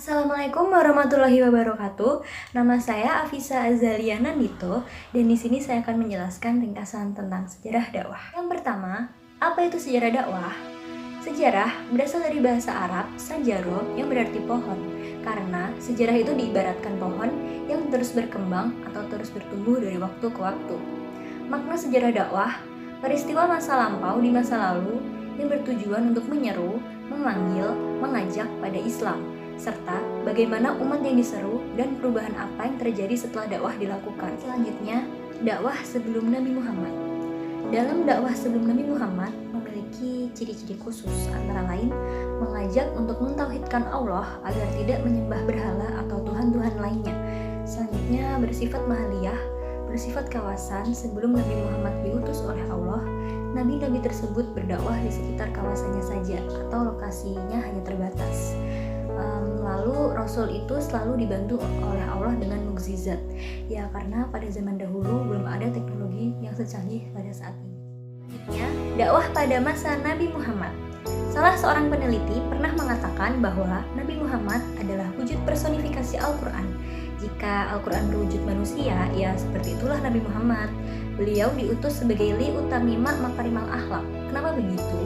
Assalamualaikum warahmatullahi wabarakatuh. Nama saya Afisa Azalia Nandito dan di sini saya akan menjelaskan ringkasan tentang sejarah dakwah. Yang pertama, apa itu sejarah dakwah? Sejarah berasal dari bahasa Arab sajaro yang berarti pohon. Karena sejarah itu diibaratkan pohon yang terus berkembang atau terus bertumbuh dari waktu ke waktu. Makna sejarah dakwah, peristiwa masa lampau di masa lalu yang bertujuan untuk menyeru, memanggil, mengajak pada Islam serta bagaimana umat yang diseru dan perubahan apa yang terjadi setelah dakwah dilakukan. Selanjutnya, dakwah sebelum Nabi Muhammad. Dalam dakwah sebelum Nabi Muhammad memiliki ciri-ciri khusus, antara lain mengajak untuk mentauhidkan Allah agar tidak menyembah berhala atau tuhan-tuhan lainnya. Selanjutnya, bersifat mahaliyah, bersifat kawasan. Sebelum Nabi Muhammad diutus oleh Allah, nabi-nabi tersebut berdakwah di sekitar kawasannya saja atau lokasinya hanya terbatas. Lalu Rasul itu selalu dibantu oleh Allah dengan mukjizat. Ya, karena pada zaman dahulu belum ada teknologi yang secanggih pada saat ini. Selanjutnya, dakwah pada masa Nabi Muhammad. Salah seorang peneliti pernah mengatakan bahwa Nabi Muhammad adalah wujud personifikasi Al-Quran. Jika Al-Quran berwujud manusia, ya seperti itulah Nabi Muhammad. Beliau diutus sebagai li utamima makarimal akhlak. Kenapa begitu?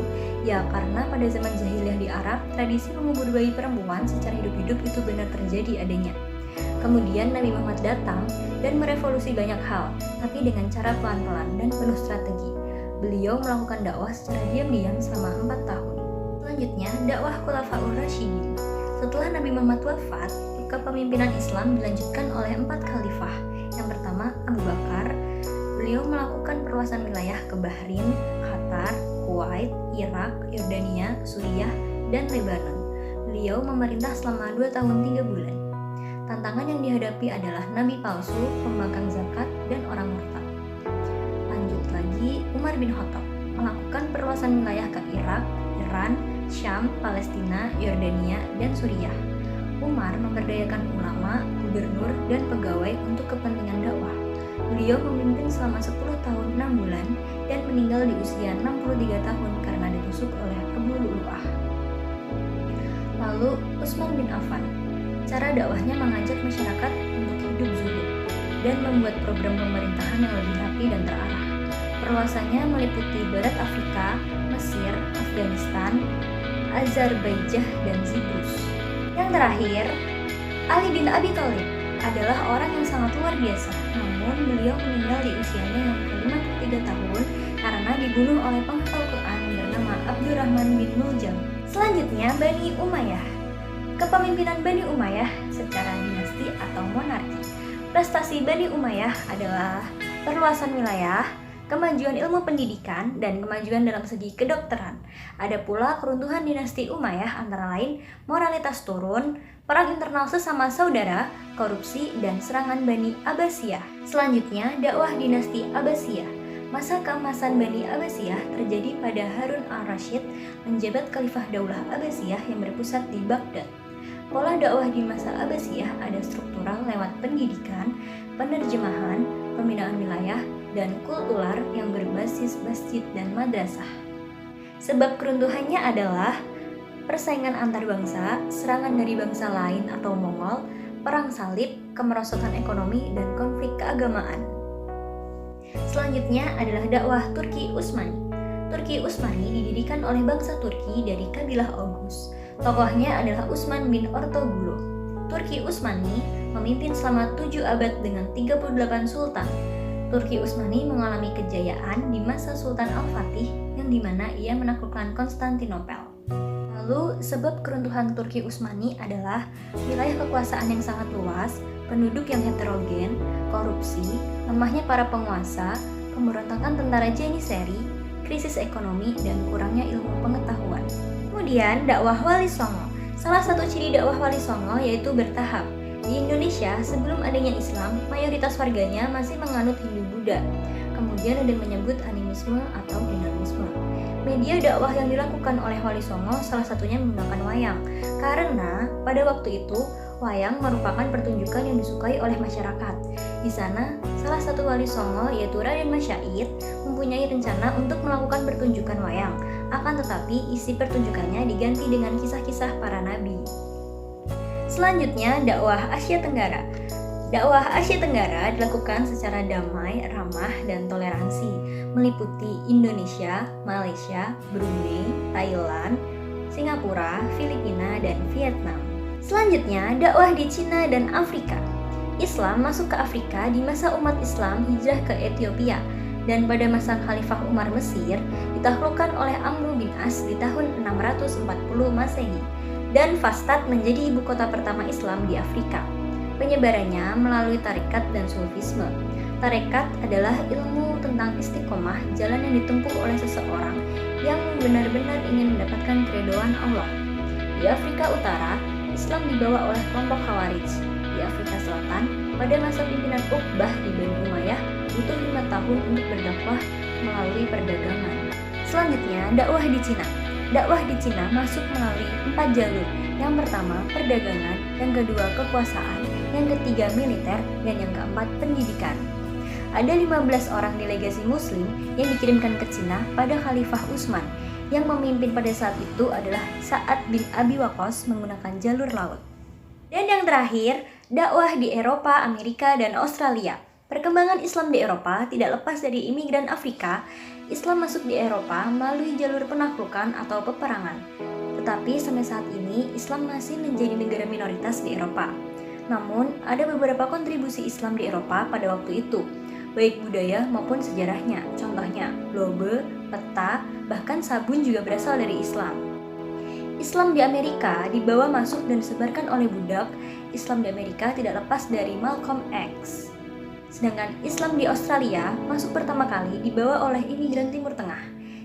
Ya, karena pada zaman jahiliyah di Arab, tradisi mengubur bayi perempuan secara hidup-hidup itu benar terjadi adanya. Kemudian Nabi Muhammad datang dan merevolusi banyak hal, tapi dengan cara pelan-pelan dan penuh strategi. Beliau melakukan dakwah secara diam-diam selama 4 tahun. Selanjutnya, dakwah Khulafaur Rasyidin. Setelah Nabi Muhammad wafat, kepemimpinan Islam dilanjutkan oleh 4 khalifah. Yang pertama, Abu Bakar. Beliau melakukan perluasan wilayah ke Bahrain, Qatar, Kuwait, Irak, Yordania, Suriah, dan Lebanon. Beliau memerintah selama 2 tahun 3 bulan. Tantangan yang dihadapi adalah nabi palsu, pembangkang zakat, dan orang murtad. Lanjut lagi, Umar bin Khattab melakukan perluasan wilayah ke Irak, Iran, Syam, Palestina, Yordania, dan Suriah. Umar memberdayakan ulama, gubernur, dan pegawai untuk kepentingan dakwah. Beliau memimpin selama 10 tahun 6 bulan dan meninggal di usia 63 tahun karena ditusuk oleh Abu Lu'lu'ah. Lalu Utsman bin Affan. Cara dakwahnya mengajak masyarakat untuk hidup zuhud dan membuat program pemerintahan yang lebih rapi dan terarah. Perluasannya meliputi Barat Afrika, Mesir, Afghanistan, Azerbaijan, dan Siprus. Yang terakhir, Ali bin Abi Thalib adalah orang yang sangat luar biasa, namun beliau meninggal di usianya yang ke-53 tahun karena dibunuh oleh penghafal Quran bernama Abdurrahman bin Muljam. Selanjutnya, Bani Umayyah. Kepemimpinan Bani Umayyah secara dinasti atau monarki. Prestasi Bani Umayyah adalah perluasan wilayah, kemajuan ilmu pendidikan, dan kemajuan dalam segi kedokteran. Ada pula keruntuhan dinasti Umayyah, antara lain moralitas turun, perang internal sesama saudara, korupsi, dan serangan Bani Abbasiyah. Selanjutnya, dakwah dinasti Abbasiyah. Masa keemasan Bani Abbasiyah terjadi pada Harun al-Rasyid menjabat Khalifah Daulah Abbasiyah yang berpusat di Baghdad. Pola dakwah di masa Abbasiyah ada struktural lewat pendidikan, penerjemahan, pembinaan wilayah, dan kultural yang berbasis masjid dan madrasah. Sebab keruntuhannya adalah persaingan antar bangsa, serangan dari bangsa lain atau Mongol, perang salib, kemerosotan ekonomi, dan konflik keagamaan. Selanjutnya adalah dakwah Turki Utsmani. Turki Utsmani didirikan oleh bangsa Turki dari kabilah Oghuz. Tokohnya adalah Utsman bin Ortogulo. Turki Utsmani memimpin selama 7 abad dengan 38 sultan. Turki Utsmani mengalami kejayaan di masa Sultan Al-Fatih yang dimana ia menaklukkan Konstantinopel. Lalu, sebab keruntuhan Turki Utsmani adalah wilayah kekuasaan yang sangat luas, penduduk yang heterogen, korupsi, lemahnya para penguasa, pemberontakan tentara Janissary, krisis ekonomi, dan kurangnya ilmu pengetahuan. Kemudian, dakwah Wali Songo. Salah satu ciri dakwah Wali Songo yaitu bertahap. Di Indonesia, sebelum adanya Islam, mayoritas warganya masih menganut Hindu-Buddha. Kemudian ada menyebut animisme atau dinamisme. Media dakwah yang dilakukan oleh Wali Songo salah satunya menggunakan wayang. Karena pada waktu itu, wayang merupakan pertunjukan yang disukai oleh masyarakat. Di sana, salah satu Wali Songo yaitu Raden Masyaid mempunyai rencana untuk melakukan pertunjukan wayang. Akan tetapi, isi pertunjukannya diganti dengan kisah-kisah para nabi. Selanjutnya, dakwah Asia Tenggara. Dakwah Asia Tenggara dilakukan secara damai, ramah, dan toleransi, meliputi Indonesia, Malaysia, Brunei, Thailand, Singapura, Filipina, dan Vietnam. Selanjutnya, dakwah di Cina dan Afrika. Islam masuk ke Afrika di masa umat Islam hijrah ke Ethiopia, dan pada masa Khalifah Umar Mesir ditaklukkan oleh Amr bin As di tahun 640 Masehi, dan Fastad menjadi ibu kota pertama Islam di Afrika. Penyebarannya melalui tarekat dan sufisme. Tarekat adalah ilmu tentang istiqomah, jalan yang ditempuh oleh seseorang yang benar-benar ingin mendapatkan keridhaan Allah. Di Afrika Utara, Islam dibawa oleh kelompok Khawarij. Di Afrika Selatan, pada masa pimpinan Uqbah di Bani Umayyah, butuh 5 tahun untuk berdakwah melalui perdagangan. Selanjutnya, dakwah di Cina. Dakwah di Cina masuk melalui 4 jalur. Yang pertama, perdagangan, yang kedua, kekuasaan, yang ketiga, militer, dan yang keempat, pendidikan. Ada 15 orang delegasi muslim yang dikirimkan ke Cina pada Khalifah Utsman. Yang memimpin pada saat itu adalah Sa'ad bin Abi Waqqas menggunakan jalur laut. Dan yang terakhir, dakwah di Eropa, Amerika, dan Australia. Perkembangan Islam di Eropa tidak lepas dari imigran Afrika. Islam masuk di Eropa melalui jalur penaklukan atau peperangan. Tetapi sampai saat ini, Islam masih menjadi negara minoritas di Eropa. Namun, ada beberapa kontribusi Islam di Eropa pada waktu itu, baik budaya maupun sejarahnya. Contohnya, globe, peta, bahkan sabun juga berasal dari Islam. Islam di Amerika dibawa masuk dan disebarkan oleh budak. Islam di Amerika tidak lepas dari Malcolm X. Sedangkan Islam di Australia masuk pertama kali dibawa oleh imigran Timur Tengah.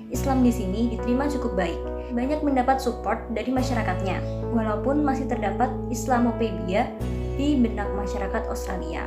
Islam di sini diterima cukup baik, banyak mendapat support dari masyarakatnya, walaupun masih terdapat Islamophobia di benak masyarakat Australia.